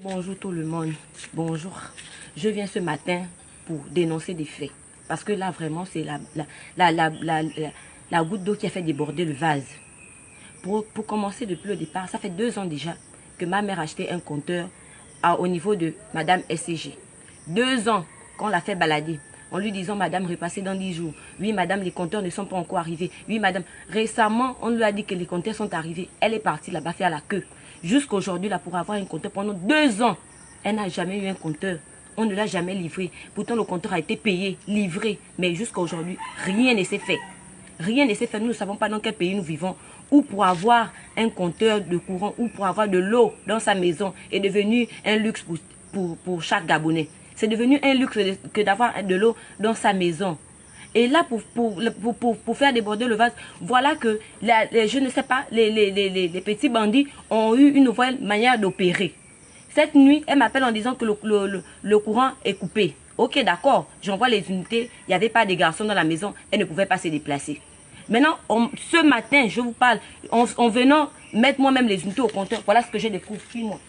Bonjour tout le monde, bonjour. Je viens ce matin pour dénoncer des faits. Parce que là vraiment c'est la goutte d'eau qui a fait déborder le vase. Pour commencer depuis le départ, ça fait 2 ans déjà que ma mère a acheté un compteur au niveau de Madame SCG. 2 ans qu'on l'a fait balader. En lui disant, madame, repassez dans 10 jours. Oui, madame, les compteurs ne sont pas encore arrivés. Oui, madame. Récemment, on lui a dit que les compteurs sont arrivés. Elle est partie là-bas faire la queue. Jusqu'aujourd'hui, là, pour avoir un compteur pendant 2 ans, elle n'a jamais eu un compteur. On ne l'a jamais livré. Pourtant, le compteur a été payé, livré. Mais jusqu'à aujourd'hui, rien ne s'est fait. Rien ne s'est fait. Nous ne savons pas dans quel pays nous vivons. Ou pour avoir un compteur de courant, ou pour avoir de l'eau dans sa maison est devenu un luxe pour chaque Gabonais. C'est devenu un luxe que d'avoir de l'eau dans sa maison. Et là, pour faire déborder le vase, voilà que, je ne sais pas, les petits bandits ont eu une nouvelle manière d'opérer. Cette nuit, elle m'appelle en disant que le courant est coupé. Ok, d'accord, j'envoie les unités, il n'y avait pas de garçons dans la maison, elle ne pouvait pas se déplacer. Maintenant, ce matin, je vous parle, en venant mettre moi-même les unités au compteur, voilà ce que j'ai découvert. Suis-moi.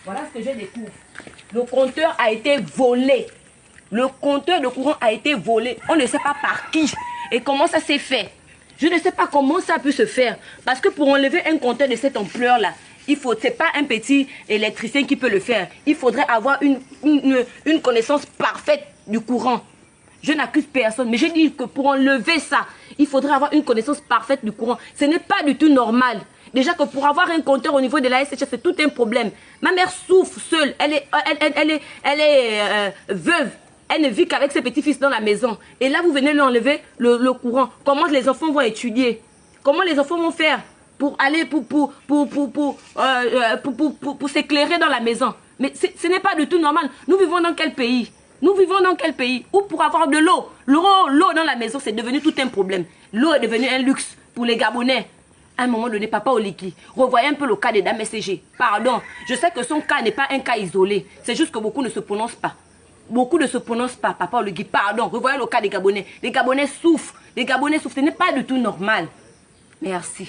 Voilà ce que je découvre. Le compteur a été volé. Le compteur de courant a été volé. On ne sait pas par qui et comment ça s'est fait. Je ne sais pas comment ça a pu se faire. Parce que pour enlever un compteur de cette ampleur-là, ce n'est pas un petit électricien qui peut le faire. Il faudrait avoir une connaissance parfaite du courant. Je n'accuse personne, mais je dis que pour enlever ça, il faudrait avoir une connaissance parfaite du courant. Ce n'est pas du tout normal. Déjà que pour avoir un compteur au niveau de la SCG, c'est tout un problème. Ma mère souffre seule. Elle est veuve. Elle ne vit qu'avec ses petits-fils dans la maison. Et là, vous venez lui enlever le courant. Comment les enfants vont étudier? Comment les enfants vont faire pour aller pour s'éclairer dans la maison? Mais ce n'est pas du tout normal. Nous vivons dans quel pays? Nous vivons dans quel pays? Où pour avoir de l'eau? L'eau dans la maison, c'est devenu tout un problème. L'eau est devenue un luxe pour les Gabonais. À un moment donné, Papa Oliki, revoyez un peu le cas de Dame SCG. Pardon, je sais que son cas n'est pas un cas isolé. C'est juste que beaucoup ne se prononcent pas. Beaucoup ne se prononcent pas, Papa Oliki. Pardon, revoyez le cas des Gabonais. Les Gabonais souffrent. Les Gabonais souffrent. Ce n'est pas du tout normal. Merci.